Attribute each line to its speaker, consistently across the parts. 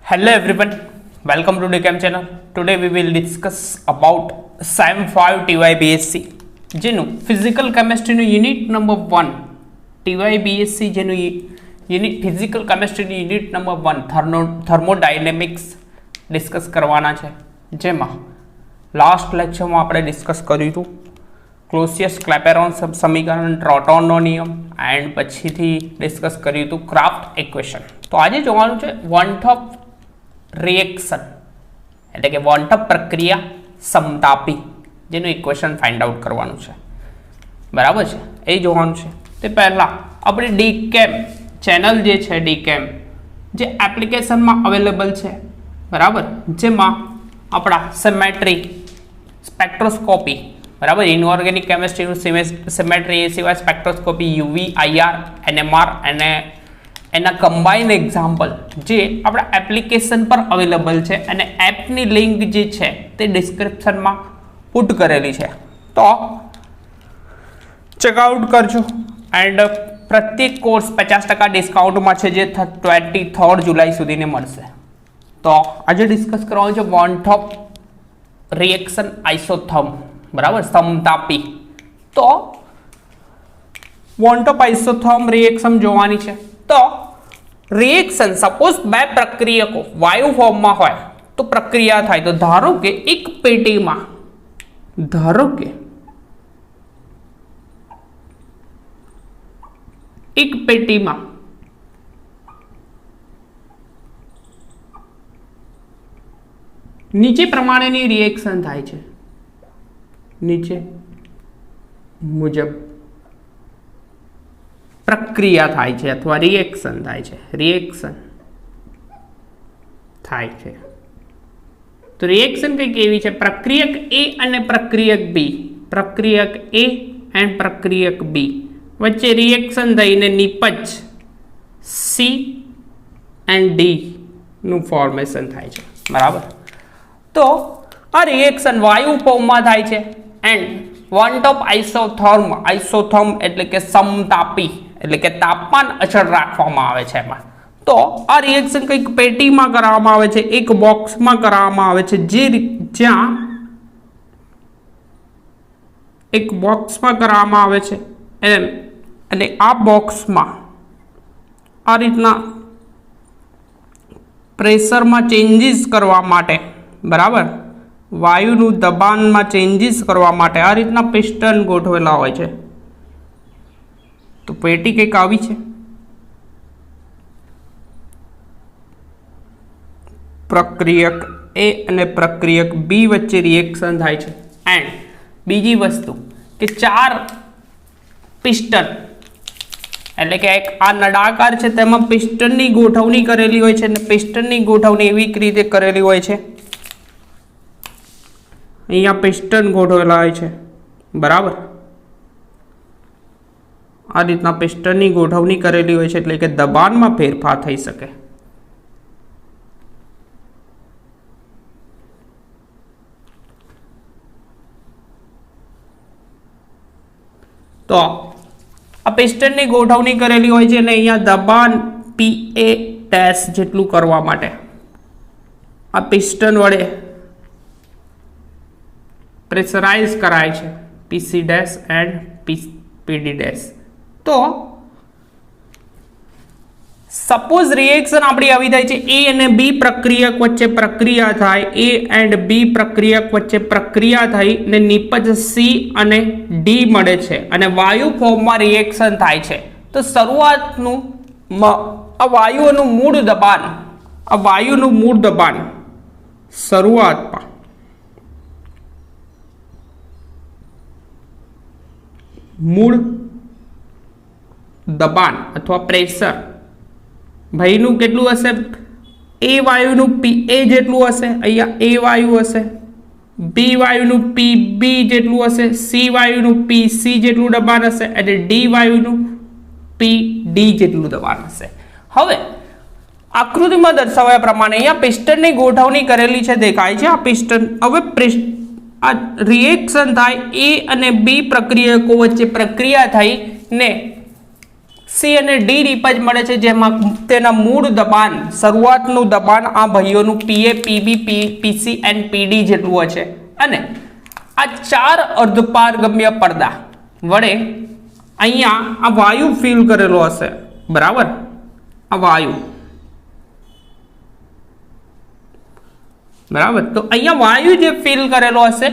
Speaker 1: Hello everyone, welcome to DCAM channel. Today we will discuss about SEM 5 TYBSc જેનું physical કેમેસ્ટ્રીનું unit number 1 TYBSc જેનું unit physical કેમેસ્ટ્રીનું unit number 1 thermodynamics discuss કરવાના છે, જેમાં last લેક્ચરમાં આપણે ડિસ્કસ કર્યું હતું ક્લોસિયસ ક્લેપેરોન સમીકરણ, ટ્રોટોનનો નિયમ એન્ડ પછીથી ડિસ્કસ કર્યું હતું ક્રાફ્ટ ઇક્વેશન. તો આજે જોવાનું છે વન ટોપ રિએક્શન એટલે કે વન ટોપ પ્રક્રિયા સમતાપી જેનું ઇક્વેશન ફાઇન્ડ આઉટ કરવાનું છે. બરાબર છે, એ જોવાનું છે. તે પહેલાં આપણી ડીકેમ ચેનલ જે છે, ડીકેમ જે એપ્લિકેશનમાં અવેલેબલ છે, બરાબર, જેમાં આપણા સિમેટ્રી, સ્પેક્ટ્રોસ્કોપી, બરાબર, ઇનઓર્ગેનિક કેમેસ્ટ્રીનું સિમેટ્રી, એ સિવાય સ્પેક્ટ્રોસ્કોપી, યુવી, આઈઆર, એનએમઆર અને એના કમ્બાઇન એક્ઝામ્પલ જે આપણા એપ્લિકેશન પર અવેલેબલ છે અને એપની લિંક જે છે તે ડિસ્ક્રિપ્શનમાં પુટ કરેલી છે, તો ચેકઆઉટ કરજો. એન્ડ પ્રત્યેક કોર્સ 50% ડિસ્કાઉન્ટમાં છે, જે 23 જુલાઈ સુધીને મળશે. તો આજે ડિસ્કસ કરવાનું છે વન ટોપ રિએક્શન આઇસોથર્મ, બરાબર, સમતાપી. તો વન ટોપ આઇસોથર્મ રિએક્શન જોવાની છે. તો રિએક્શન સપોઝ બે પ્રક્રિયકો વાયુ ફોર્મમાં હોય તો પ્રક્રિયા થાય. તો ધારો કે એક પેટીમાં, નીચે પ્રમાણેની રિએક્શન થાય છે. નીચે મુજબ પ્રક્રિયા થાય છે અથવા રિએક્શન થાય છે. તો રિએક્શન કંઈક એવી છે, પ્રક્રિયક એ અને પ્રક્રિયક બી, વચ્ચે રિએક્શન થઈને નિપજ સી એન્ડ ડી નું ફોર્મેશન થાય છે, બરાબર. તો આ રિએક્શન વાયુ ફોર્મમાં થાય છે એન્ડ વન ટોપ આઇસોથર્મ એટલે કે સમતાપી એટલે કે તાપમાન અચળ રાખવામાં આવે છે એમાં. તો આ રિએક્શન કંઈક પેટીમાં કરવામાં આવે છે, એક બોક્સમાં કરવામાં આવે છે, જ્યાં એક બોક્સમાં કરવામાં આવે છે એમ. અને આ બોક્સમાં આ રીતના પ્રેશરમાં ચેન્જીસ કરવા માટે, બરાબર, વાયુનું દબાણમાં ચેન્જીસ કરવા માટે આ રીતના પિસ્ટન ગોઠવેલા હોય છે. તો પેટી કંઈક આવી છે. પ્રક્રિયક એ અને પ્રક્રિયક બી વચ્ચે રિએક્શન થાય છે. એન્ડ બીજી વસ્તુ કે 4 પિસ્ટન એટલે કે એક આ નળાકાર છે, તેમાં પિસ્ટનની ગોઠવણી કરેલી હોય છે અને પિસ્ટનની ગોઠવણી એવી રીતે કરેલી હોય છે, અહીંયા પિસ્ટન ગોઠવેલા હોય છે, બરાબર. આ રીતના પિસ્ટનની ગોઠવણી કરેલી હોય છે એટલે કે દબાણમાં ફેરફાર થઈ શકે. તો આ પિસ્ટનની ગોઠવણી કરેલી હોય છે અને અહીંયા દબાણ PA' જેટલું કરવા માટે આ પિસ્ટન વડે પ્રેશરાઇઝ કરાય છે, PC' એન્ડ PD'. તો સપોઝ રિએક્શન આપણી આવી થાય છે, એ અને બી પ્રક્રિયક વચ્ચે પ્રક્રિયા થાય, એ એન્ડ બી પ્રક્રિયક વચ્ચે પ્રક્રિયા થઈ ને નિપજ સી અને ડી મળે છે અને વાયુ ફોર્મમાં રિએક્શન થાય છે. તો શરૂઆતનું આ વાયુનું મૂળ દબાણ શરૂઆતમાં મૂળ દબાણ અથવા પ્રેશર ભાઈનું કેટલું હશે? એ વાયુનું PA જેટલું હશે, અહીંયા એ વાયુ હશે, બી વાયુનું PB જેટલું હશે, સી વાયુનું PC જેટલું દબાણ હશે અને ડી વાયુનું PD જેટલું દબાણ હશે. હવે આકૃતિમાં દર્શાવ્યા પ્રમાણે અહીંયા પિસ્ટનની ગોઠવણી કરેલી છે, દેખાય છે આ પિસ્ટન. હવે આ રિએક્શન થાય, એ અને બી પ્રક્રિયકો વચ્ચે પ્રક્રિયા થઈ ને સી અને ડી રીપજ મળે છે, જેમાં તેના મૂળ દબાણ શરૂઆતનું દબાણ આ ભાઈઓનું પીએ, પીબી, પીસી એન્ડ પીડી જેટલું હોય છે અને આ 4 અર્ધપારગમ્ય પડદા વડે અહીંયા આ વાયુ ફિલ કરેલો હશે, બરાબર, આ વાયુ, બરાબર, તો અહીંયા વાયુ જે ફિલ કરેલો હશે,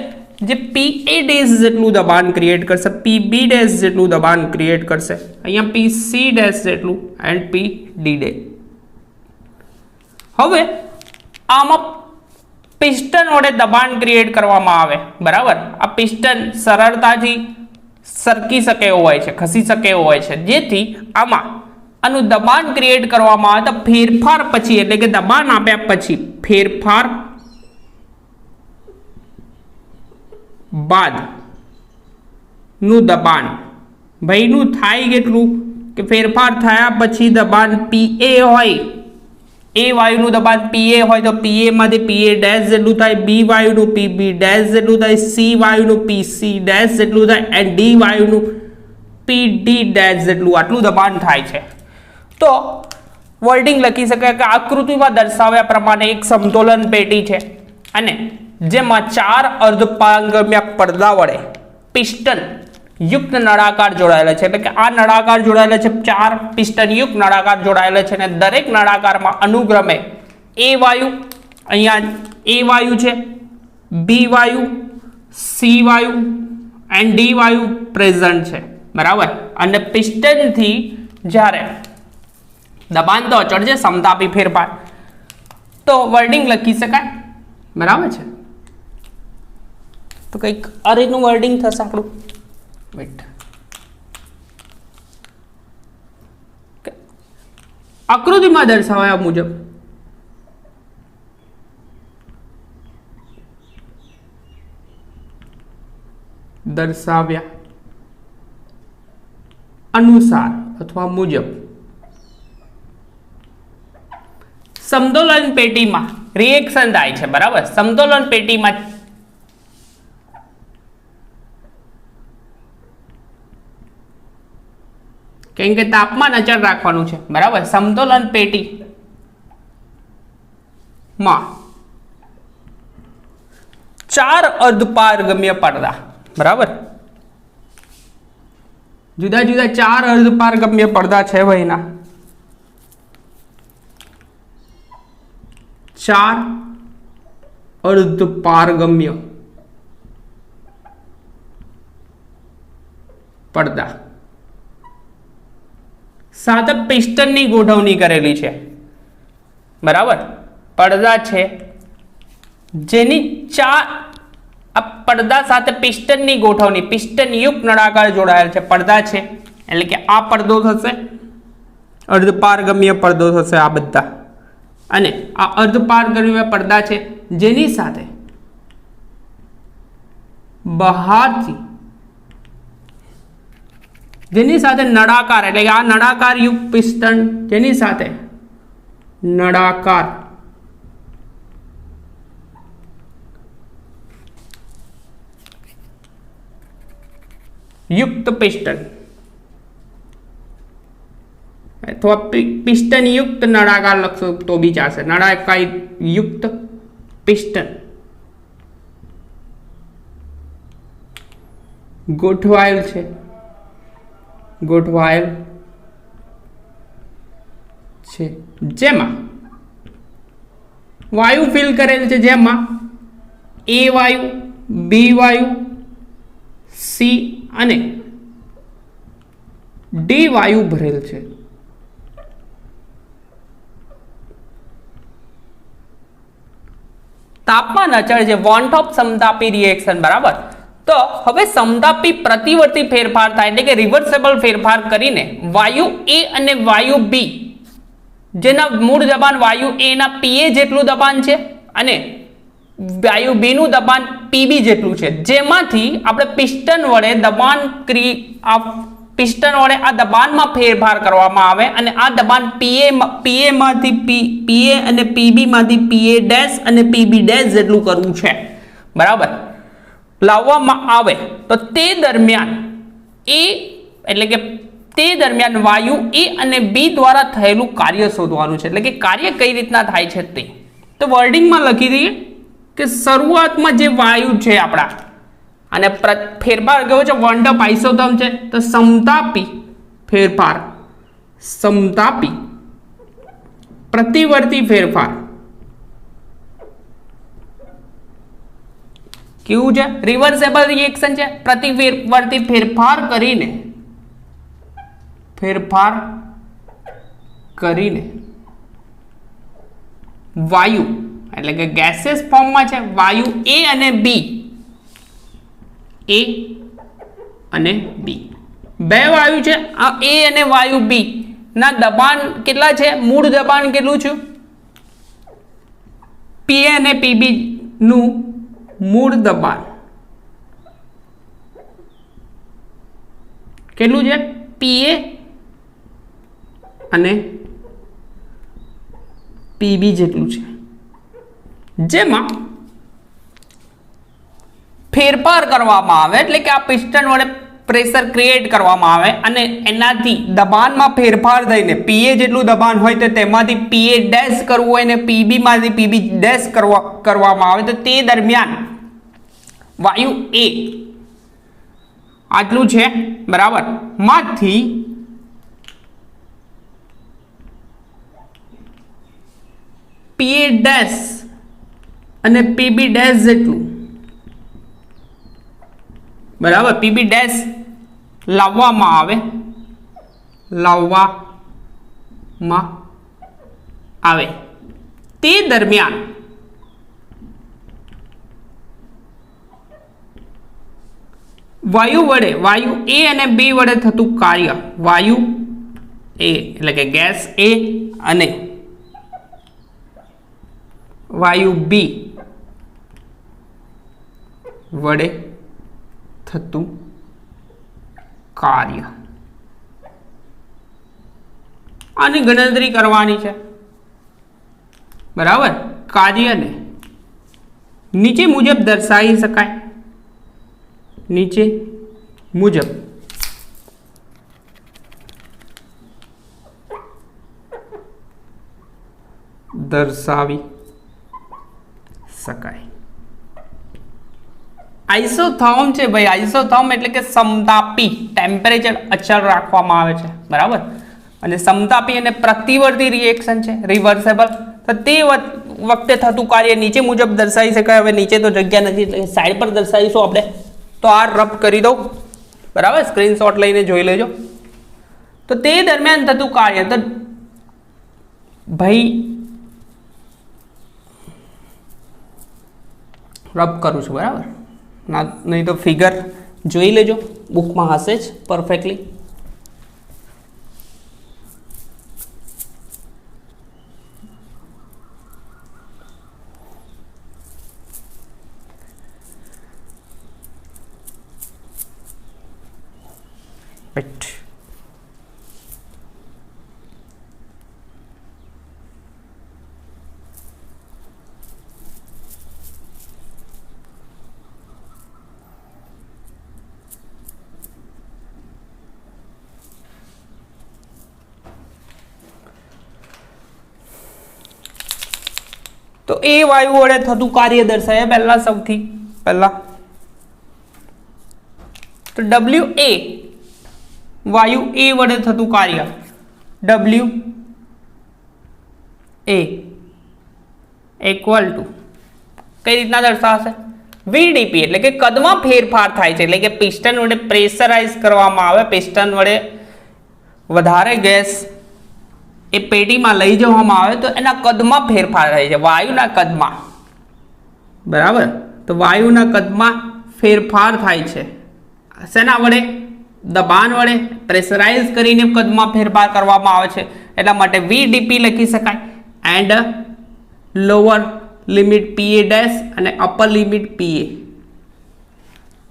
Speaker 1: જે પીએ ડેશ જેટલું દબાણ ક્રિએટ કરશે, પીબી ડેશ જેટલું દબાણ ક્રિએટ કરશે, અહીંયા પીસી ડેશ જેટલું એન્ડ પીડી ડેશ. હવે આમાં પિસ્ટન વડે દબાણ ક્રિએટ કરવામાં આવે, બરાબર. આ પિસ્ટન સરળતાથી સરકી શકે એવું હોય છે, ખસી શકે એવું હોય છે, જેથી આમાં આનું દબાણ ક્રિએટ કરવામાં આવે તો ફેરફાર પછી, એટલે કે દબાણ આપ્યા પછી ફેરફાર બાદ નું દબાણ ભાઈનું થાય કેટલું કે ફેરફાર થયા પછી દબાણ પીએ હોય, એ વાયુનું દબાણ પીએ હોય તો પીએ માંથી પીએ ડેશ જેટલું થાય, બી વાયુનું પીબી ડેશ જેટલું થાય, સી વાયુનું પીસી ડેશ જેટલું થાય એન્ડ ડી વાયુનું પીડી ડેશ જેટલું આટલું દબાણ થાય છે. તો વર્ડિંગ લખી શકાય કે આકૃતિમાં દર્શાવ્યા પ્રમાણે એક સમતોલન પેટી છે અને જેમાં 4 અર્ધપારગમ્ય પડદા વડે પિસ્ટન યુક્ત નળાકાર જોડાયેલા છે, એટલે કે આ નળાકાર જોડાયેલા છે, 4 પિસ્ટન યુક્ત નળાકાર જોડાયેલા છે અને દરેક નળાકારમાં અનુક્રમે એ વાયુ, અહીંયા એ વાયુ છે, બી વાયુ, સી વાયુ એન્ડ ડી વાયુ પ્રેઝન્ટ છે, બરાબર. અને પિસ્ટનથી જ્યારે દબાણ તો અચળ છે, સમતાપી ફેરફાર, તો વર્ડિંગ લખી શકાય, બરાબર છે. તો કંઈક આ રીતનું વર્ડિંગ થશે આપણું. વેટ, આકૃતિમાં દર્શાવ્યા મુજબ અનુસાર અથવા મુજબ સમતોલન પેટીમાં રિએક્શન થાય છે, બરાબર. સમતોલન પેટીમાં કેમ કે તાપમાન અચળ રાખવાનું છે, બરાબર. સમતોલન પેટીમાં 4 અર્ધપારગમ્ય પડદા, બરાબર, જુદા જુદા 4 અર્ધપારગમ્ય પડદા છે ભાઈના, 4 અર્ધપારગમ્ય પડદા સાથે પિસ્ટનની ગોઠવણી કરેલી છે, બરાબર. પડદા છે જેની 4 પડદા સાથે પિસ્ટનની ગોઠવણી, પિસ્ટન યુક્ત નળાકાર જોડાયેલ છે, પડદા છે, એટલે કે આ પડદો થશે, અર્ધપારગમ્ય પડદો થશે આ બધા, અને આ અર્ધપારગમ્ય પડદા છે જેની સાથે બહારથી, જેની સાથે નળાકાર, એટલે કે આ નળાકાર યુક્ત પિસ્ટન જેની સાથે નળાકાર યુક્ત પિસ્ટન અથવા પિસ્ટન યુક્ત નળાકાર લખશો તો બી ચાલશે, નળાકાર યુક્ત પિસ્ટન ગોઠવાયેલ છે, જેમાં વાયુ ફિલ કરેલ છે, જેમાં એ વાયુ, બી વાયુ, સી અને ડી વાયુ ભરેલ છે. તાપમાન અચળ છે, વોન્ટ ઓફ સમતાપી રિએક્શન, બરાબર. તો હવે સમતાપી પ્રતિવર્તી ફેરફાર થાય, એટલે કે રિવર્સેબલ ફેરફાર કરીને વાયુ એ અને વાયુ બી, જેના મૂળ દબાણ વાયુ એ ના પીએ જેટલું દબાણ છે અને વાયુ બી નું દબાણ પીબી જેટલું છે, જેમાંથી આપણે પિસ્ટન વડે આ દબાણમાં ફેરફાર કરવામાં આવે અને આ દબાણ પીએ માંથી પીએ અને પીબી માંથી પીએ ડેશ અને પીબી ડેશ જેટલું કરવું છે, બરાબર, લાવવામાં આવે. તો તે દરમિયાન એ એટલે કે તે દરમિયાન વાયુ એ અને બી દ્વારા થયેલું કાર્ય શોધવાનું છે, એટલે કે કાર્ય કઈ રીતના થાય છે તે. તો વર્ડિંગમાં લખી દઈએ કે શરૂઆતમાં જે વાયુ છે આપણા, અને ફેરફાર કેવો છે, વંડપ આઇસોથર્મ છે, તો સમતાપી ફેરફાર, સમતાપી પ્રતિવર્તી ફેરફાર કેવું છે, રિવર્સેબલ રિએક્શન છે. પ્રતિવર્તી ફેરફાર કરીને વાયુ એટલે કે ગેસિયસ ફોર્મમાં છે, વાયુ એ અને બી, બે વાયુ છે, આ એ અને વાયુ બી ના દબાણ કેટલા છે, મૂળ દબાણ કેટલું છે, પીએ અને પીબી નું મૂળ દબાણ કેટલું છે, પીએ અને પીબી જેટલું છે, જેમાં ફેરફાર કરવામાં આવે, એટલે કે આ પિસ્ટન વડે પ્રેશર ક્રિએટ કરવામાં આવે અને એનાથી દબાણમાં ફેરફાર થઈને પીએ જેટલું દબાણ હોય તો તેમાંથી પીએ ડેશ કરવું હોય ને પીબી માંથી પીબી ડેશ કરવામાં આવે, તો તે દરમિયાન વાયુ એ આટલું છે બરાબર, માંથી પીએ ડેશ અને પીબી ડેશ જેટલું બરાબર, પીબી ડેશ લાવવામાં આવે તે દરમિયાન વાયુ એ અને બી વડે થતું કાર્ય, વાયુ એ એટલે કે ગેસ એ અને વાયુ બી વડે થતું કાર્ય, આની ગણતરી કરવાની છે બરાબર. કાર્યને નીચે મુજબ દર્શાવી શકાય, નીચે મુજબ દર્શાવી શકાય. આઇસોથર્મ છે ભાઈ, આઇસોથર્મ એટલે કે સમતાપી, ટેમ્પરેચર અચળ રાખવામાં આવે છે બરાબર, અને સમતાપી અને પ્રતિવર્તી રિએક્શન છે, રિવર્સેબલ, તો તે વખતે થતું કાર્ય નીચે મુજબ દર્શાવી શકાય. હવે નીચે તો જગ્યા નથી એટલે સાઈડ પર દર્શાવીશું આપણે, તો આ રબ કરી દઉં બરાબર, સ્ક્રીનશોટ લઈને જોઈ લેજો. તો તે દરમિયાન થતું કાર્ય, તો ભાઈ રબ કરું છું બરાબર, ના નહીં તો ફિગર જોઈ લેજો, બુકમાં હશે જ પરફેક્ટલી. રાઈટ, તો એ વાયુ વડે થતું કાર્ય દર્શાવે પહેલા, સૌથી પહેલા તો ડબલ્યુ એ, વાયુ એ વડે થતું કાર્ય, ડબલ્યુ એ ઇક્વલ ટુ કઈ રીતના દર્શાવશે, વીડીપી એટલે કે કદમાં ફેરફાર થાય છે, એટલે કે પિસ્ટન વડે પ્રેશરાઇઝ કરવામાં આવે, પિસ્ટન વડે વધારે ગેસ એ પેટીમાં લઈ જવામાં આવે તો એના કદમાં ફેરફાર થાય છે, વાયુના કદમાં બરાબર. તો વાયુના કદમાં ફેરફાર થાય છે, શેના વડે, દબાણ વડે પ્રેશરાઇઝ કરીને કદમાં ફેરફાર કરવામાં આવે છે, એટલા માટે વીડીપી લખી શકાય. And lower limit PA dash અને અપર લિમિટ પીએ,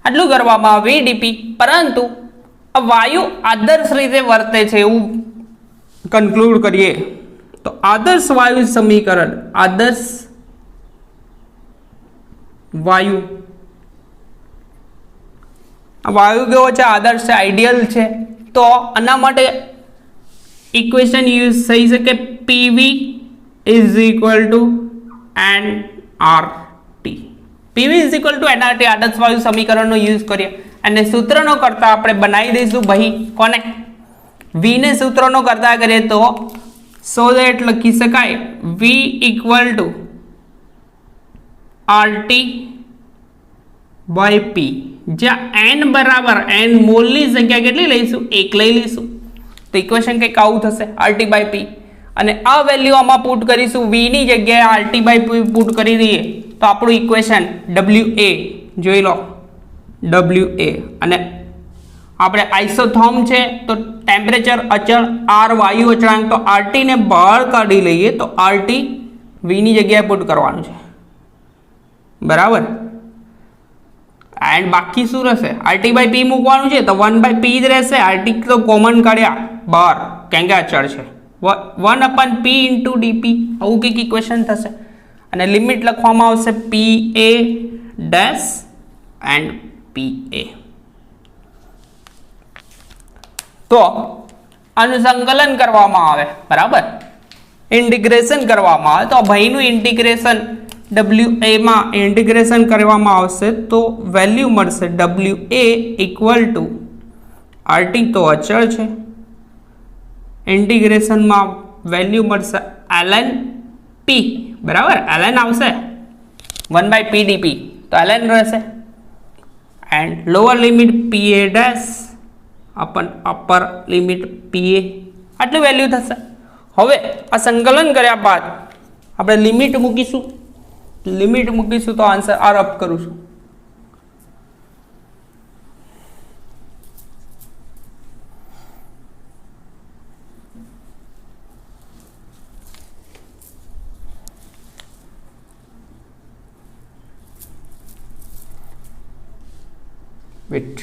Speaker 1: આટલું કરવામાં આવે વીડીપી. પરંતુ આ વાયુ આદર્શ રીતે વર્તે છે એવું કન્ક્લુડ કરીએ તો આદર્શ વાયુ સમીકરણ, આદર્શ વાયુ, વાયુ કેવો છે, આદર્શ છે, આઈડિયલ છે, તો આના માટે ઇક્વેશન યુઝ થઈ શકે PV is equal to NRT. PV is equal to NRT આદર્શ વાયુ સમીકરણનો યુઝ કરીએ અને સૂત્રનો કરતા આપણે બનાવી દઈશું ભાઈ કોને વી ને સૂત્રનો કરતા કરીએ તો સો દેટ લખી શકાય V equal to RT by P, જ્યાં એન બરાબર એન મોલની સંખ્યા કેટલી લઈશું 1 લઈ લઈશું. તો ઇક્વેશન કંઈક આવું થશે આરટી બાય પી, અને આ વેલ્યુ આમાં પુટ કરીશું વી ની જગ્યાએ આરટી બાય પી પુટ કરી દઈએ તો આપણું ઇક્વેશન WA જોઈ લો WA, અને આપણે આઇસોથર્મ છે તો ટેમ્પરેચર અચળ આર વાયુ અચળાંક, તો આરટી ને બહાર કાઢી લઈએ તો આરટી વી ની જગ્યાએ પુટ કરવાનું છે બરાબર. એન્ડ બાકી શું રહેશે આરટી બાય પી મૂકવાનું છે તો 1/p જ રહેશે. આરટી તો કોમન કાઢ્યા બહાર કેમ કે અચળ છે 1/p × dp આવું કંઈક ઇક્વેશન થશે, અને લિમિટ લખવામાં આવશે PA ડેશ એન્ડ PA. તો આનું સંકલન કરવામાં આવે બરાબર, ઇન્ટિગ્રેશન કરવામાં આવે તો ભાઈનું ઇન્ટિગ્રેશન WA માં ઇન્ટિગ્રેશન કરવામાં આવશે તો વેલ્યુ મળશે WA ઇક્વલ ટુ RT તો અચળ છે, ઇન્ટિગ્રેશનમાં વેલ્યુ મળશે ln P બરાબર, ln આવશે 1/p dp તો ln રહેશે, and lower limit PA dash upon upper limit PA આટલું વેલ્યુ થશે. હવે આ સંકલન કર્યા બાદ આપણે લિમિટ મૂકીશું તો આન્સર આર અપ કરું છું. વેટ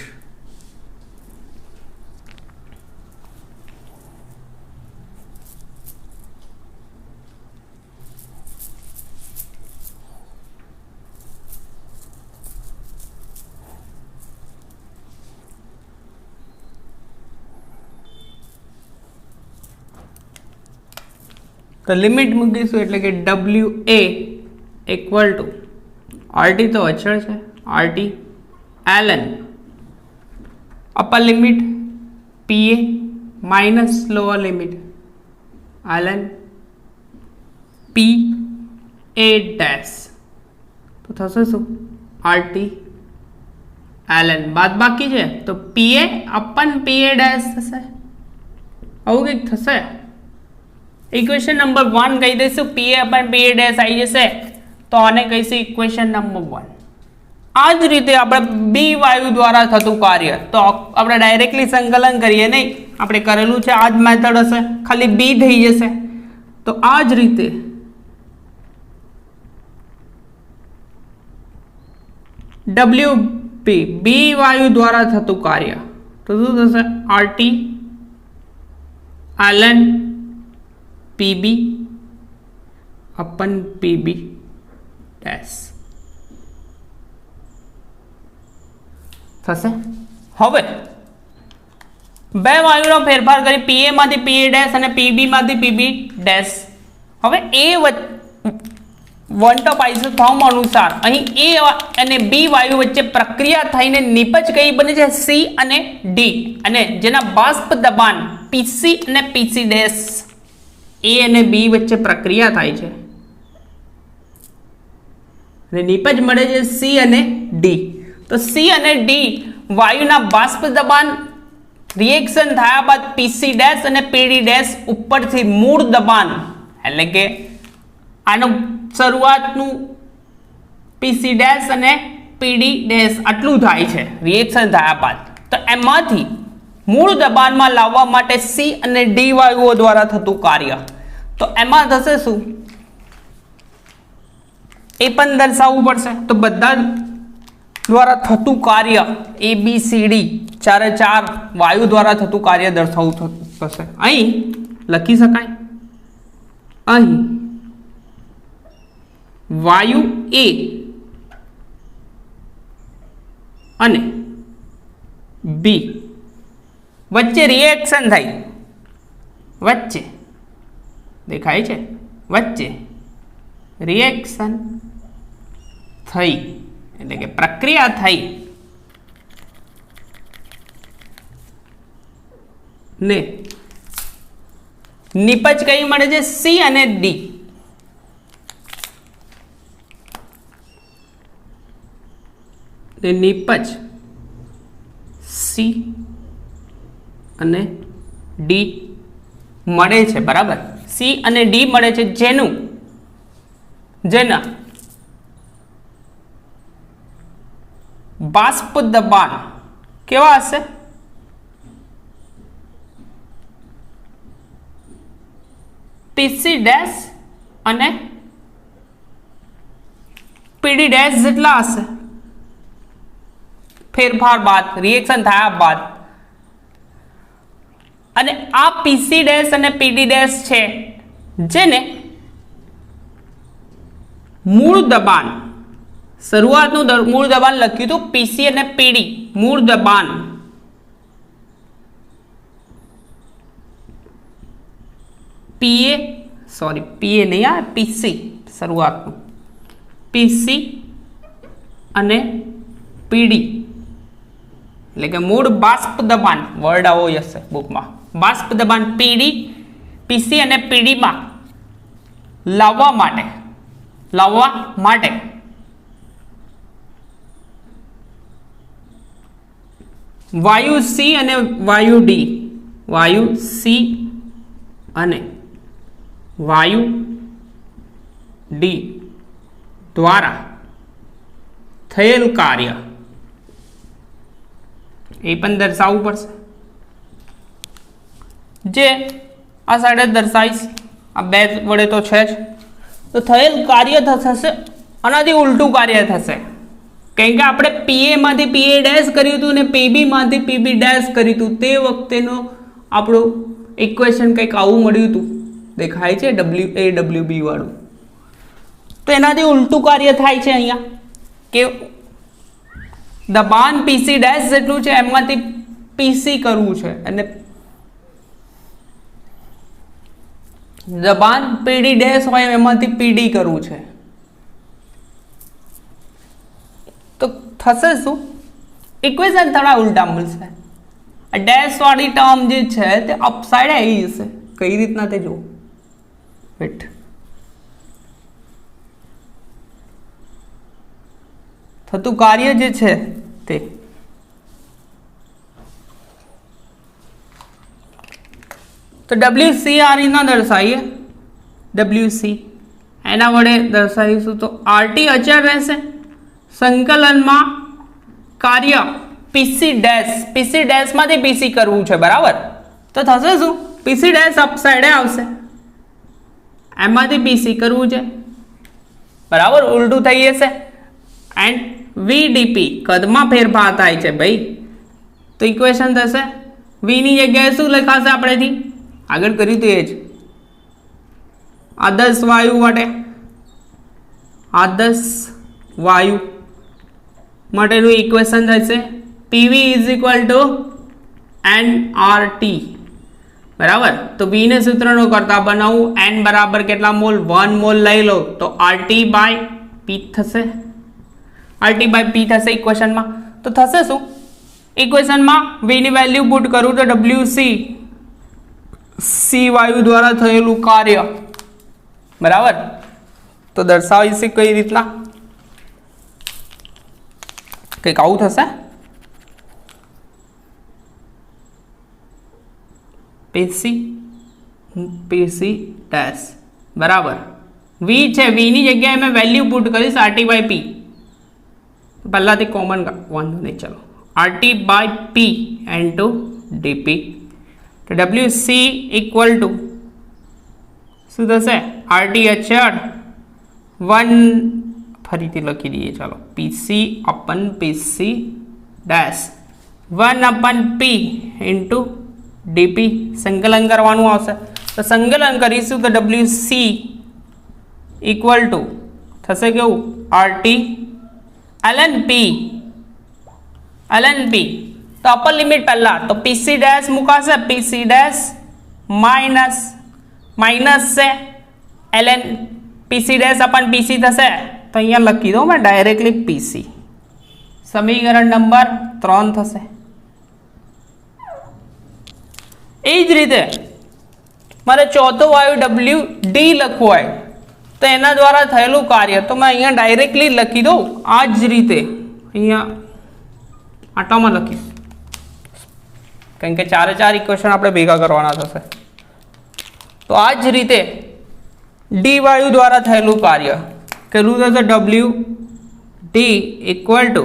Speaker 1: તો લિમિટ મૂકીશું એટલે કે WA ઇક્વલ ટુ RT તો અચળ છે RT ln upper limit PA minus lower limit ln PA dash તો થશે શું RT ln બાદ બાકી છે તો PA અપન PA ડેશ થશે, આવું કંઈક થશે. ઇક્વેશન નંબર 1 કહી દઈશું PA અપન PA ડેશ આવી જશે તો આને કહીશું ઇક્વેશન નંબર 1. આ જ રીતે આપણે બી વાયુ દ્વારા થતું કાર્ય તો આપણે ડાયરેક્ટલી સંકલન કરીએ નહીં, આપણે કરેલું છે આ જ મેથડ હશે, ખાલી બી થઈ જશે. તો આ જ રીતે WP બી વાયુ દ્વારા થતું કાર્ય તો શું થશે RT ln PB અપન PB dash થશે. હવે બે વાયુનો ફેરફાર કરી PA માંથી PA ડેશ અને PB માંથી PB ડેશ. હવે A વન ટોપ આઇસોથર્મ અનુસાર અહીં A અને B વાયુ વચ્ચે પ્રક્રિયા થઈને નિપજ કઈ બને છે C અને D, અને જેના બાષ્પ દબાણ PC અને PC ડેશ A અને B વચ્ચે પ્રક્રિયા થાય છે અને નિપજ મળે છે C અને D. તો C અને D વાયુના બાષ્પ દબાણ રિએક્શન થયા બાદ PC ડેશ અને PD ડેશ ઉપરથી મૂળ દબાણ એટલે કે આનું શરૂઆતનું PC ડેશ અને PD ડેશ આટલું થાય છે રિએક્શન થયા બાદ, તો એમાંથી મૂળ દબાણમાં લાવવા માટે C અને D વાયુઓ દ્વારા થતું કાર્ય તો એમાં થશે શું એ પણ દર્શાવવું પડશે. તો બધા દ્વારા થતું કાર્ય ABCD 4 વાયુ દ્વારા થતું કાર્ય દર્શાવવું થશે. અહીં લખી શકાય, અહીં વાયુ A અને B વચ્ચે રિએક્શન થાય, વચ્ચે દેખાય છે, વચ્ચે રિએક્શન થઈ એટલે કે પ્રક્રિયા થઈ ને નિપજ કઈ મળે છે? સી અને ડી. નિપજ સી અને ડી મળે છે, બરાબર. સી અને ડી મળે છે, જેના બાષ્પ દબાણ કેવા હશે? પીસી ડેશ અને પીડી ડેશ જેટલા હશે ફેરફાર બાદ, રિએક્શન થયા બાદ. અને આ પીસી ડેશ અને પીડી ડેશ છે જેને મૂળ દબાણ, શરૂઆતનું મૂળ દબાણ લખ્યું હતું પીસી અને પીડી, મૂળ દબાણ પીએ નહીં આ પીસી, શરૂઆતનું પીસી અને પીડી એટલે કે મૂળ બાષ્પ દબાણ, વર્ડ આવો હશે બુકમાં, બાષ્પ દબાણ પીસી અને પીડીમાં લાવવા માટે વાયુ સી અને વાયુ ડી, વાયુ સી અને વાયુ ડી દ્વારા થયેલ કાર્ય એ પણ દર્શાવવું પડશે. જે આ સાઈડે દર્શાવીશ, આ બે વડે તો છે જ. તો થયેલ કાર્ય થશે, આનાથી ઉલટું કાર્ય થશે. કેમ કે આપણે પીએ માંથી પીએ ડેશ કર્યું હતું ને પીબી માંથી પીબી ડેશ કર્યું હતું. તે વખતેનો આપણું ઇક્વેશન કંઈક આવું મળ્યું હતું, દેખાય છે WAWB વાળું. તો એનાથી ઉલટું કાર્ય થાય છે અહીંયા કે દબાણ પીસી ડેશ જેટલું છે એમાંથી પીસી કરવું છે અને દબાણ પીડી ડેશ હોય એમાંથી પીડી કરવું છે. તો થશે શું? ઇક્વેશન થોડા ઉલટા મળશે. ડેશ વાળી ટર્મ જે છે તે અપસાઇડ આવી જશે. કઈ રીતના તે જો વેટ, થતું કાર્ય જે છે તે તો WC આ રીતના દર્શાવીએ, WC એના વડે દર્શાવીશું તો RT અચળ રહેશે. સંકલનમાં કાર્ય પીસી ડેશ માંથી પીસી કરવું છે, બરાબર. તો થશે શું? પીસી ડેશ અપસાઇડે આવશે, એમાંથી પીસી કરવું છે, બરાબર, ઉલટું થઈ જશે. એન્ડ VDP કદમાં ફેરફાર થાય છે ભાઈ, તો ઇક્વેશન થશે V ની જગ્યાએ શું લખાશે? આપણેથી આગળ કર્યું તો એ જ આદર્શ વાયુ માટે, આદર્શ વાયુ માટેનું ઇક્વેશન થશે PV = nRT, બરાબર. તો V ને સૂત્રનો કરતા બનાવું, n બરાબર કેટલા મોલ? 1 મોલ લઈ લો તો RT/P થશે, RT/P થશે ઇક્વેશનમાં. તો થશે શું? ઇક્વેશનમાં V ની વેલ્યુ પુટ કરું તો WC સી વાયુ દ્વારા થયેલું કાર્ય, બરાબર. તો દર્શાવી છે કઈ રીતના? કંઈક આવું થશે. પીસી ડેશ બરાબર V છે, V ની જગ્યાએ મેં વેલ્યુ પુટ કરીશ RT/P. પહેલાથી કોમન વાંધો નહીં, ચલો RT/P into dP. તો WC = શું થશે? RT અચળ 1 ફરીથી લખી દઈએ, ચાલો PC/PC dash 1/P into dP. સંકલન કરવાનું આવશે, તો સંકલન કરીશું તો WC = થશે કેવું? RT ln P તો અપર લિમિટ પહેલા તો પીસી ડેશ મુકાશે, પીસી ડેશ માઇનસ માઇનસ છે ln પીસી ડેશ અપન પીસી થશે તો અહીંયા લખી દઉં મેં ડાયરેક્ટલી પીસી, સમીકરણ નંબર 3 થશે. એ જ રીતે મારે ચોથો વાયુ ડબલ્યુ ડી લખવું હોય તો એના દ્વારા થયેલું કાર્ય તો મેં અહીંયા ડાયરેક્ટલી લખી દઉં આ જ રીતે, અહીંયા આટામાં લખીશ કારણ કે 4 ઇક્વેશન આપણે ભેગા કરવાના થશે. તો આ જ રીતે ડી વાયુ દ્વારા થયેલું કાર્ય કેટલું થશે, W D equal to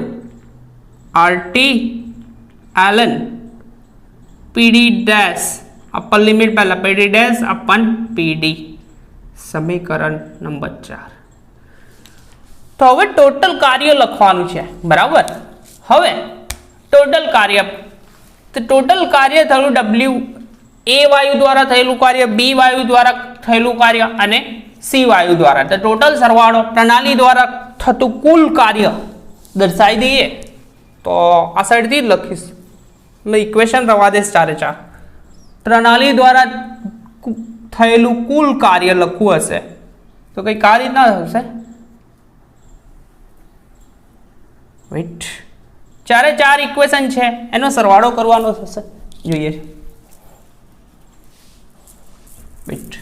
Speaker 1: RT ln PD dash upper limit પહેલા પીડી ડેશ અપન પીડી, સમીકરણ નંબર 4. તો હવે ટોટલ કાર્ય લખવાનું છે, બરાબર. હવે ટોટલ કાર્ય, તો ટોટલ કાર્ય થયેલું ડબલ્યુ એ વાયુ દ્વારા થયેલું કાર્ય, બી વાયુ દ્વારા થયેલું કાર્ય અને સી વાયુ દ્વારા, તો ટોટલ સરવાળો પ્રણાલી દ્વારા થતું કુલ કાર્ય દર્શાવી દઈએ. તો આ સાઈડથી જ લખીશ, મેં ઇક્વેશન રવા દઈશ 4 પ્રણાલી દ્વારા થયેલું કુલ કાર્ય લખવું હશે તો કઈ આ રીતના થશે, વેઇટ 4 ઇક્વેશન છે એનો સરવાળો કરવાનો થશે, જોઈએ wait.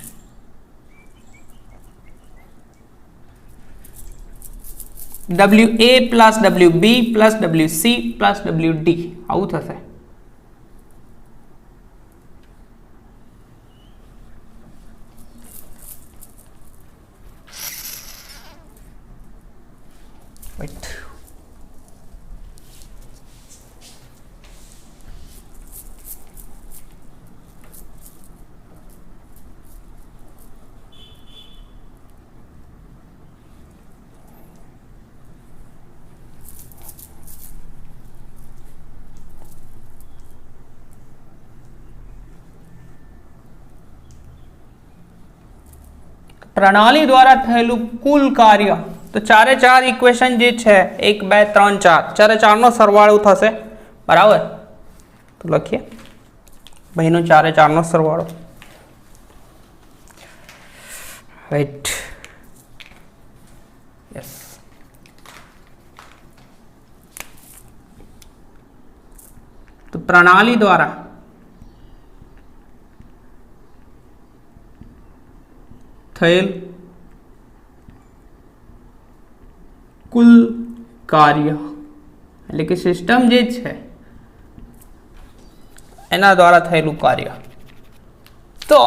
Speaker 1: WA plus WB plus WC plus WD આવું થશે. Wait. પ્રણાલી દ્વારા થયેલું કુલ કાર્ય તો 4 ઇક્વેશન જે છે 1 2 3 4 4 નો સરવાળો થશે, બરાબર. તો લખીએ ભાઈનો 4 નો સરવાળો, રાઈટ, યસ. તો પ્રણાલી દ્વારા થયેલ કુલ કાર્ય એટલે કે સિસ્ટમ જે છે એના દ્વારા થયેલું કાર્ય તો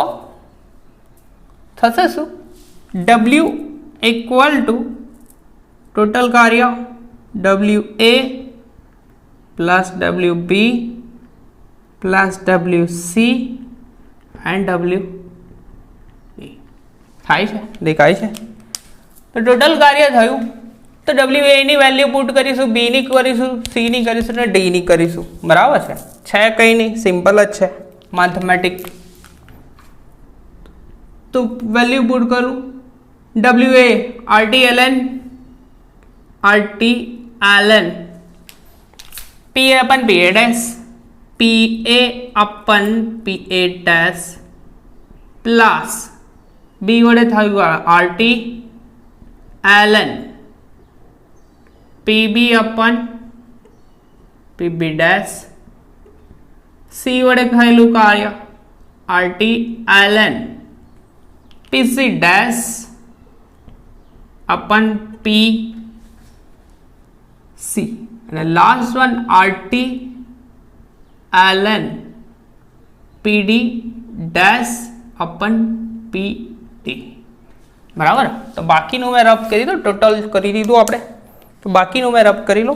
Speaker 1: થશે શું, W ઇક્વલ ટુ ટોટલ કાર્ય WA plus WB plus WC and WD થાય છે, દેખાય છે. તો ટોટલ કાર્ય થયું તો WA ની વેલ્યુ પુટ કરીશું, B ની કરીશું, C ની કરીશું અને D ની કરીશું, બરાબર છે. કંઈ નહીં, સિમ્પલ જ છે મેથમેટિક. તો વેલ્યુ પુટ કરું, WA RT ln PA upon PA dash PA upon PA dash plus B वडे थयुं RT ln PB upon PB dash C वडे थયેલું કાર્ય RT ln PC dash upon PC અને last one RT ln PD dash upon PD, બરાબર. તો બાકીનું મેં રફ કરી દો, ટોટલ કરી દીધું આપણે, તો બાકીનું મેં રફ કરી લો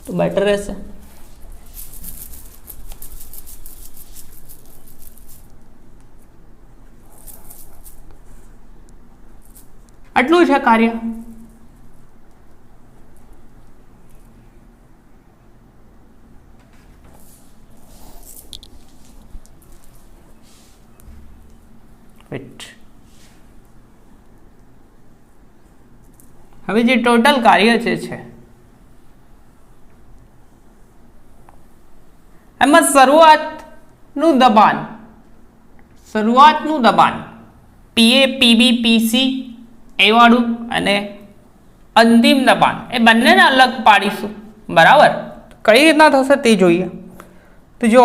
Speaker 1: તો બેટર રહેશે. આટલું છે કાર્ય. હવે જે ટોટલ કાર્ય છે એમાં શરૂઆતનું દબાણ પીએ પીબી પીસી એ વાળું અને અંતિમ દબાણ એ બંનેને અલગ પાડીશું, બરાબર. કઈ રીતના થશે તે જોઈએ. તો જો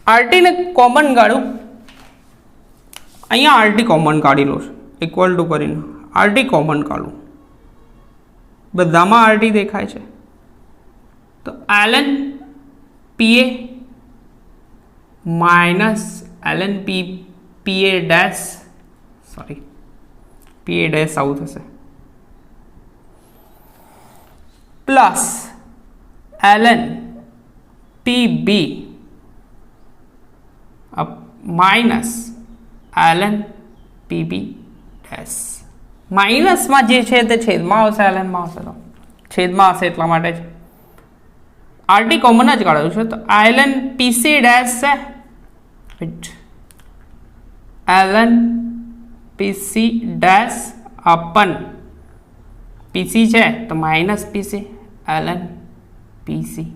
Speaker 1: આરટી ને કોમન કાઢું, અહીંયા આરટી કોમન કાઢી લો છું, ઇક્વલ ટુ કરીને આરટી કોમન કાઢું, બધામાં આરટી દેખાય છે. તો ln PA minus ln PA dash, sorry PA dash આવું થશે, plus ln PB minus ln PB dash. માઇનસમાં જે છે તે છેદમાં આવશે, lnમાં આવશે તો છેદમાં આવશે એટલા માટે જ આરટી કોમન જ કાઢ્યું છે. તો ln પીસી ડેશ છે, ln પીસી ડેશ અપન પીસી છે તો માઇનસ પીસી ln પીસી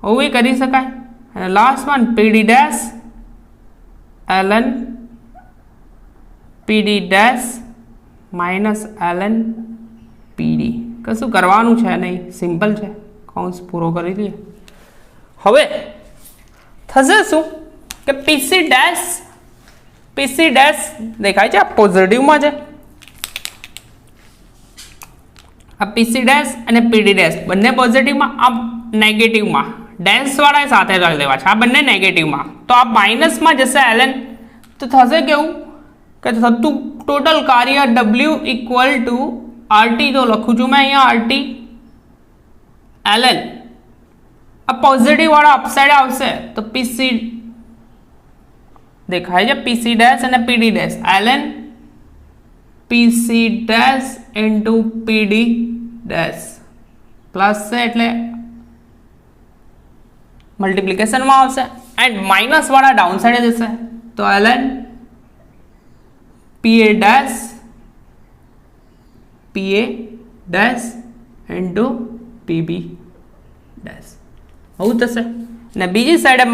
Speaker 1: એવું કરી શકાય. અને લાસ્ટ વન પીડી dash ln PD dash minus ln પીડી. કશું કરવાનું છે નહીં, સિમ્પલ છે. કૌંસ પૂરો કરી લઈએ. હવે થશે શું કે પીસી ડેશ દેખાય છે, આ પોઝિટિવમાં છે, આ પીસી ડેશ અને પીડી ડેશ બંને પોઝિટિવમાં, આ નેગેટિવમાં, ડેશ વાળા સાથે કરી દેવા છે, આ બંને નેગેટિવમાં. તો આ માઇનસમાં જશે ln. તો થશે કેવું કે થતું ટોટલ કાર્ય W ઇક્વલ ટુ આરટી. તો લખું છું મેં અહીંયા આરટી ln, આ પોઝિટિવ વાળા અપસાઇડ આવશે તો પીસી દેખાય છે, પીસી ડેશ અને પીડી dash ln PC dash into PD dash plus છે એટલે મલ્ટીપ્લિકેશનમાં આવશે, એન્ડ માઇનસ વાળા ડાઉન સાઈડે જશે તો ln PA dash into PB dash આવું થશે. અને બીજી સાઈડે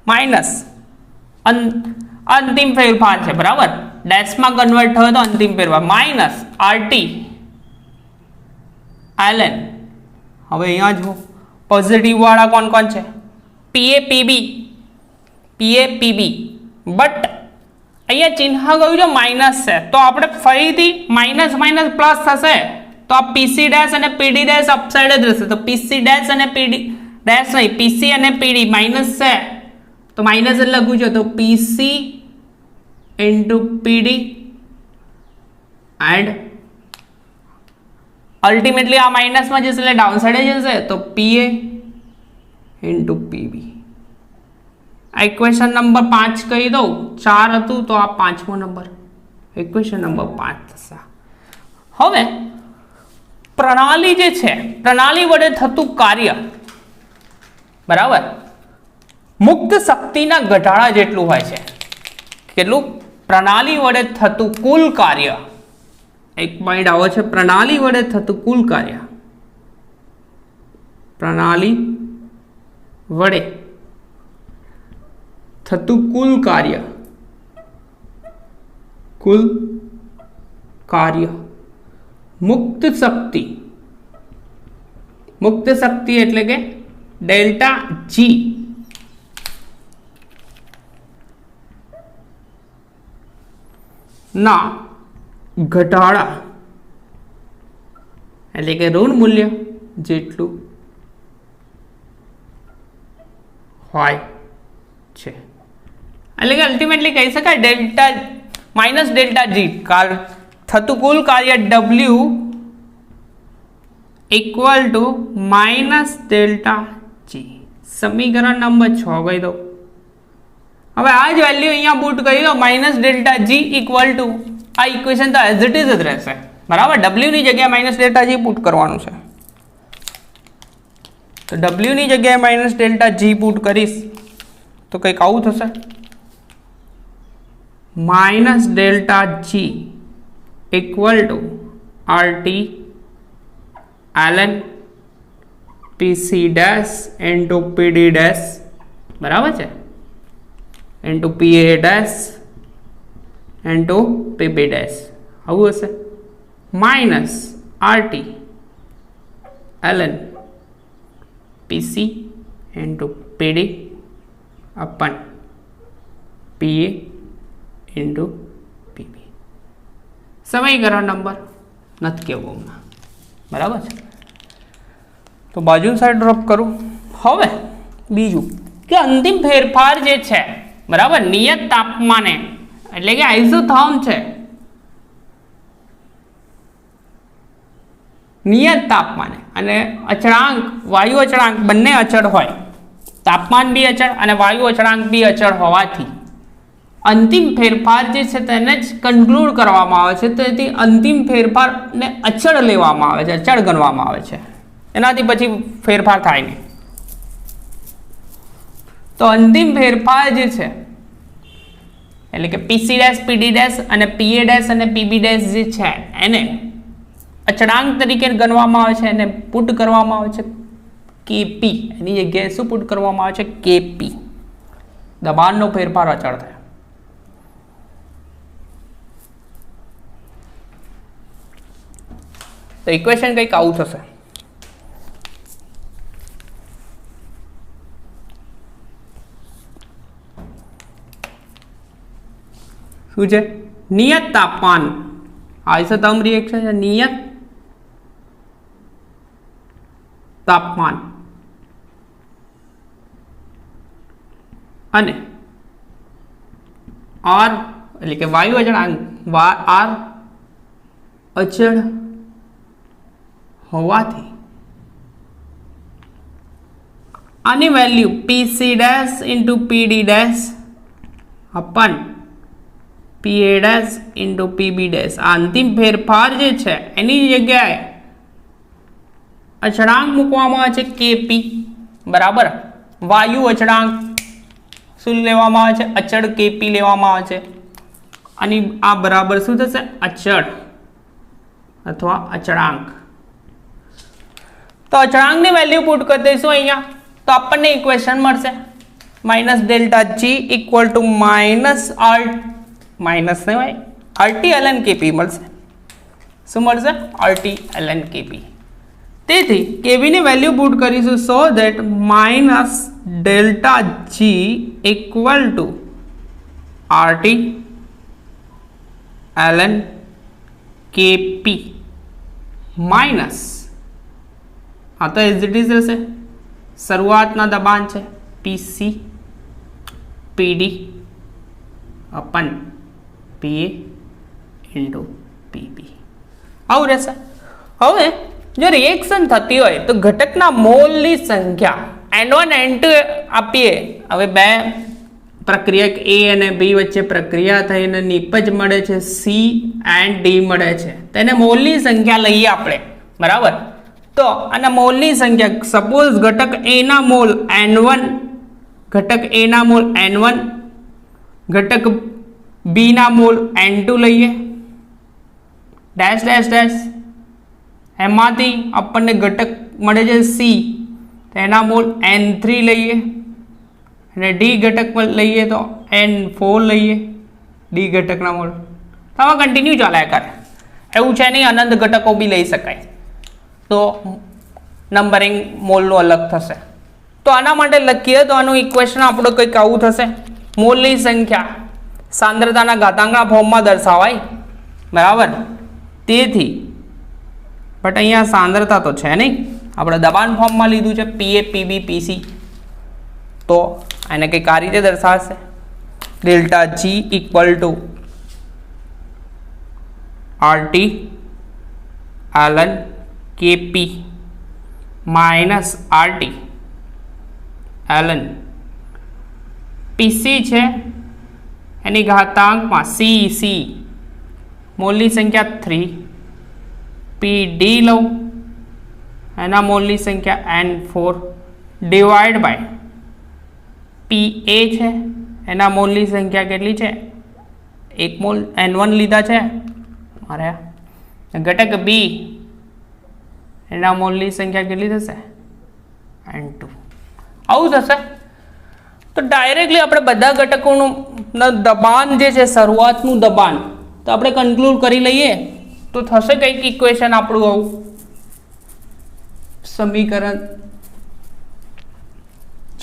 Speaker 1: માઇનસ અંતિમ ફેરફાર છે, બરાબર. ડેશમાં કન્વર્ટ થયો તો અંતિમ ફેરફાર માઇનસ આરટી ln. હવે અહીંયા જુઓ પોઝિટિવ વાળા કોણ છે, પીએ પીબી, બટ અહીંયા ચિહ્ન કયું છે માઇનસ છે, તો આપણે ફરીથી માઇનસ પ્લસ થશે તો આ પીસી ડેશ અને પીડી ડેશ અપસાઇડ જ રહેશે. તો પીસી ડેશ અને પીડી ડેશ નહીં, પીસી અને પીડી માઇનસ છે તો માઇનસ જ લખું છે. તો પીસી ઇન્ટુ પીડી એન્ડ અલ્ટિમેટલી આ માઇનસમાં જશે એટલે ડાઉન સાઈડે જશે તો પીએ ઇન્ટુ પીબી. આ ઇક્વેશન નંબર 5 કહી દઉં, 4 હતું તો આ 5મો નંબર, ઇક્વેશન નંબર 5 થશે. હવે પ્રણાલી જે છે, પ્રણાલી વડે થતું કાર્ય, બરાબર, મુક્ત શક્તિના ઘટાડા જેટલું હોય છે. કેટલું? પ્રણાલી વડે થતું કુલ કાર્ય. એક પોઈન્ટ આવો છે, પ્રણાલી વડે થતું કુલ કાર્ય, પ્રણાલી વડે થતું કુલ કાર્ય મુક્ત શક્તિ એટલે કે ડેલ્ટા જી ના ઘટાડા એટલે કે ઋણ મૂલ્ય જેટલું હોય છે. એટલે કે અલ્ટિમેટલી કહી શકાય ડેલ્ટા માઇનસ ડેલ્ટા જી થતું કુલ કાર્ય W equal to minus delta G. સમીકરણ નંબર 6 કહી દો. હવે આ જ વેલ્યુ અહીંયા પુટ કરી દો, minus delta G equal to, આ ઇક્વેશન તો એઝ ઇટ ઇઝ જ રહેશે, બરાબર. W ની જગ્યાએ માઇનસ ડેલ્ટા જી પુટ કરવાનું છે. તો W ની જગ્યાએ માઇનસ ડેલ્ટા જી પુટ કરીશ તો કંઈક આવું થશે, minus delta G equal to RT ln PC dash into PD dash બરાબર છે into PA dash into PB dash આવું હશે minus RT LN PC into PD upon PA into PB સમીકરણ નંબર નથી કેવું બરાબર છે તો બાજુ સાઈડ ડ્રોપ કરું હવે બીજું કે અંતિમ ફેરફાર જે છે બરાબર નિયત તાપમાને એટલે કે આઇસોથર્મ છે નિયત તાપમાને અને અચળાંક વાયુ અચળાંક બંને અચળ હોય તાપમાન બી અચળ અને વાયુ અચળાંક બી અચળ હોવાથી અંતિમ ફેરફાર જે છે તેને જ કન્ક્લુડ કરવામાં આવે છે તેથી અંતિમ ફેરફારને અચળ લેવામાં આવે છે અચળ ગણવામાં આવે છે એનાથી પછી ફેરફાર થાય નહીં તો અંતિમ ફેરફાર જે છે એટલે કે પીસી ડેશ પીડી ડેશ અને પીએ ડેશ અને પીબી ડેશ જે છે એને અચળાંક તરીકે ગણવામાં આવે છે અને પુટ કરવામાં આવે છે કેપી એની જગ્યાએ શું પુટ કરવામાં આવે છે કેપી દબાણનો ફેરફાર અચળ થાય તો ઇક્વેશન કંઈક આવું થશે શું છે નિયત તાપમાન આઇસોથર્મ રિએક્શન છે નિયત તાપમાન અને આર એટલે કે વાયુ અચળાંક આર અચળ હોવાથી આની વેલ્યુ પીસી ડેશ ઇન્ટુ પીડી ડેશ અપન પીએ ડેશ ઇન્ટુ પીબી ડેશ આ અંતિમ ફેરફાર જે છે એની જગ્યાએ અચળાંક મૂકવામાં આવે છે કેપી બરાબર વાયુ અચળાંક શું લેવામાં આવે છે અચળ કેપી લેવામાં આવે છે અને આ બરાબર શું થશે અચળ અથવા અચળાંક તો અચળાંકની વેલ્યુ પુટ કરી દઈશું અહીંયા તો આપણને ઇક્વેશન મળશે minus delta G equal to minus R minus ને ભાઈ આરટી એલએન કેપી મળશે શું મળશે આરટી એલએન કેપી તેથી કેવીની વેલ્યુ પુટ કરીશું so that minus delta G equal to RT LN KP minus આ તો એઝ ઇટ ઇઝ રહેશે શરૂઆતના દબાણ છે પીસી પીડી અપન પીએ ઇન્ટુ પીબી આવું રહેશે હવે જો રિએક્શન થતી હોય તો ઘટકના મોલની સંખ્યા N1 N2 આપીએ હવે બે પ્રક્રિયા A અને B વચ્ચે પ્રક્રિયા થઈને નિપજ મળે છે C એન્ડ D મળે છે તેને મોલની સંખ્યા લઈએ આપણે બરાબર તો આના મોલની સંખ્યા સપોઝ ઘટક A ના મોલ N1 ઘટક A ના મોલ N1 ઘટક B ના મોલ N2 લઈએ ડેશ ડેશ ડેશ એમાંથી આપણને ઘટક મળે છે C તેના મોલ N3 લઈએ અને D ઘટક લઈએ તો N4 લઈએ D ઘટકના મોલ આમાં કન્ટિન્યુ ચાલ્યા કરે એવું છે નહીં અનંત ઘટકો બી લઈ શકાય તો નંબરિંગ મોલનું અલગ થશે તો આના માટે લખીએ તો આનું ઇક્વેશન આપણું કંઈક આવું થશે મોલની સંખ્યા સાંદ્રતાના ઘાતાંકના ફોર્મમાં દર્શાવાય બરાબર તેથી બટ અહીંયા સાંદ્રતા તો છે નહીં આપણે દબાણ ફોર્મમાં લીધું છે પીએ પીબી પીસી તો એને કંઈક આ રીતે દર્શાવશે delta G equal to RT LN KP minus RT LN PC છે એની ઘાતાંકમાં સી મોલની સંખ્યા 3 પીડી લઉં એના મોલની સંખ્યા N4 ડિવાઈડ બાય પીએ છે એના મોલની સંખ્યા કેટલી છે એક મોલ N1 લીધા છે મારે ઘટક બી એના મોલની સંખ્યા કેટલી થશે N2 આવું થશે. તો ડાયરેક્ટલી આપણે બધા ઘટકોનું દબાણ જે છે શરૂઆતનું દબાણ તો આપણે કન્ક્લુડ કરી લઈએ તો થશે કંઈક ઇક્વેશન આપણું આવું સમીકરણ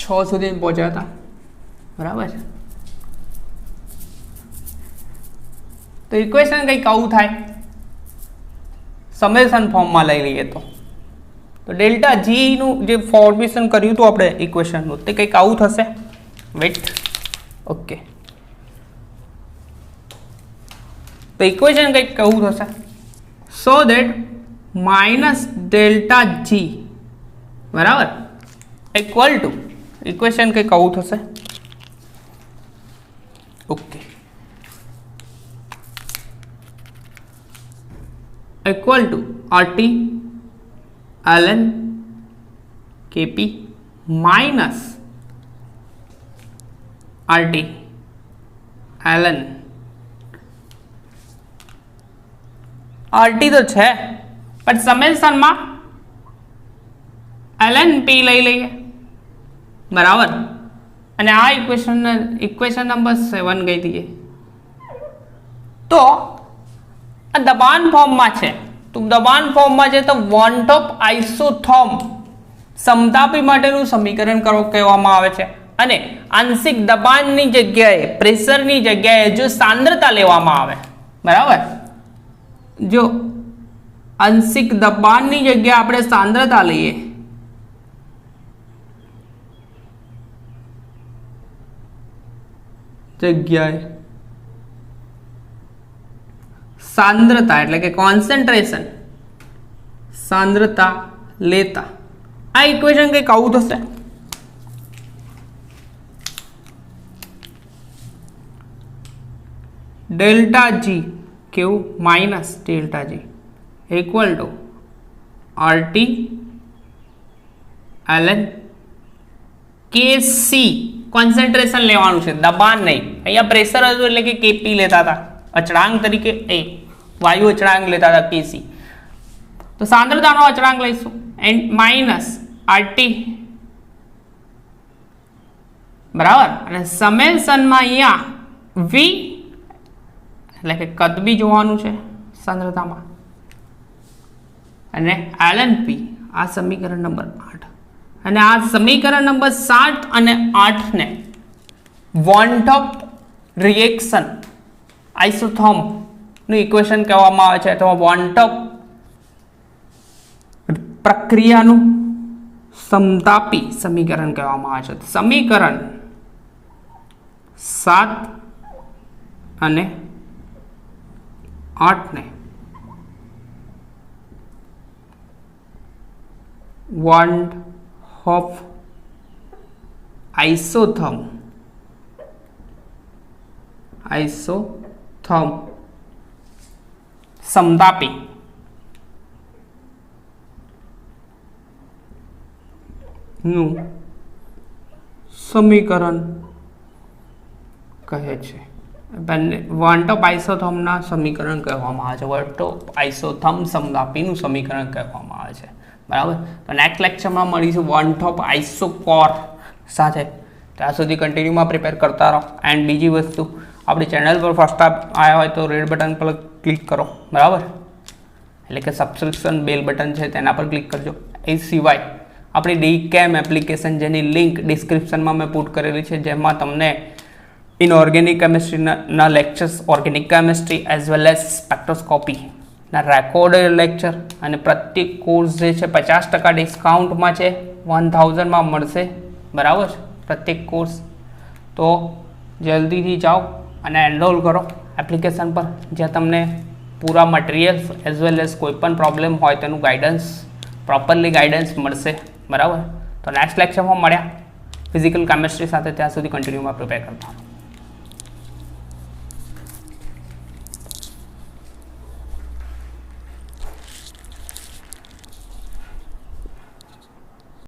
Speaker 1: 6 સુધી પહોંચ્યા હતા, બરાબર છે. તો ઇક્વેશન કંઈક આવું થાય, સમેશન ફોર્મમાં લઈ લઈએ તો ડેલ્ટા જી નું જે ફોર્મેશન કર્યું હતું આપણે ઇક્વેશનનું તે કંઈક આવું થશે. Wet, okay. તો ઇક્વેશન કંઈક આવું થશે. So that minus delta G બરાબર ઇક્વલ ટુ ઇક્વેશન કંઈક આવું થશે. Okay, equal to RT ln Kp minus RT ln RT તો છે પણ સમેશનમાં ln P લઈ લઈએ, બરાબર. અને આ ઇક્વેશન નંબર 7 ગઈ હતી. તો આ દબાણ ફોર્મમાં છે, તો દબાણ ફોર્મમાં છે તો વોન્ટ ઓફ આઇસોથર્મ સમતાપી માટેનું સમીકરણ કહેવામાં આવે છે. અને આંશિક દબાણની જગ્યાએ પ્રેશરની જગ્યાએ જો સાંદ્રતા લેવામાં આવે, બરાબર, જો આંશિક દબાણની જગ્યાએ આપણે સાંદ્રતા લઈએ જગ્યાએ સાંદ્રતા એટલે કે કોન્સન્ટ્રેશન સાંદ્રતા લેતા આ ઇક્વેશન કંઈક આવું થશે. ડેલ્ટા જી કેવું minus delta G equal to RT ln Kc concentration લેવાનું છે, દબાણ નહીં. અહીંયા પ્રેશર હતું એટલે કે Kp લેતા હતા અચળાંક તરીકે, વાયુ અચળાંક લેતા હતા Kc. તો સાંદ્રતાનો અચળાંક લઈશું એન્ડ માઇનસ RT બરાબર. અને સમેશનમાં અહીંયા V એટલે કે કદ બી જોવાનું છે સાંદ્રતામાં, અને ln P આ સમીકરણ નંબર 8. અને આ સમીકરણ નંબર 7 અને 8 ને વોન્ટ ઓફ રિએક્શન આઇસોથર્મ નું ઇક્વેશન કહેવામાં આવે છે, અથવા વોન્ટ ઓફ પ્રક્રિયાનું સમતાપી સમીકરણ કહેવામાં આવે છે. સમીકરણ 7 અને 8 ને વોન્ટ ઓફ આઇસોથર્મ સમતાપી નું સમીકરણ કહે છે. વોન્ટ ઓફ આઇસોથર્મના સમીકરણ કહેવામાં આવે છે, વોન્ટ ઓફ આઇસોથર્મ સમતાપીનું સમીકરણ કહેવામાં આવે છે, બરાબર. તો નેક્સ્ટ લેક્ચરમાં મળીશું વોન્ટ ઓફ આઇસોકોર સાથે. ત્યાં સુધી કન્ટિન્યુમાં પ્રિપેર કરતા રહો. એન્ડ બીજી વસ્તુ, આપણી ચેનલ પર ફર્સ્ટ આવ્યા હોય તો રેડ બટન પર ક્લિક કરો, બરાબર, એટલે કે સબસ્ક્રિપ્શન બેલ બટન છે તેના પર ક્લિક કરજો. એ સિવાય આપણી ડીકેમ એપ્લિકેશન જેની લિંક ડિસ્ક્રિપ્શનમાં મેં પુટ કરેલી છે, જેમાં તમને ઇનઓર્ગેનિક કેમિસ્ટ્રીના lectures, organic chemistry as well as સ્પેક્ટ્રોસ્કોપીના રેકોર્ડેડ લેક્ચર, અને પ્રત્યેક કોર્સ જે છે 50% ડિસ્કાઉન્ટમાં છે, 1000માં મળશે, બરાબર, પ્રત્યેક કોર્સ. તો જલ્દીથી જાઓ અને એનરોલ કરો એપ્લિકેશન પર, જ્યાં તમને પૂરા મટીરિયલ્સ એઝ વેલ એઝ કોઈ પણ પ્રોબ્લેમ હોય તેનું ગાઈડન્સ, પ્રોપરલી ગાઈડન્સ મળશે, બરાબર. તો નેક્સ્ટ લેક્ચરમાં મળ્યા ફિઝિકલ કેમિસ્ટ્રી સાથે. ત્યાં સુધી કન્ટિન્યુમાં પ્રિપેર કરતા.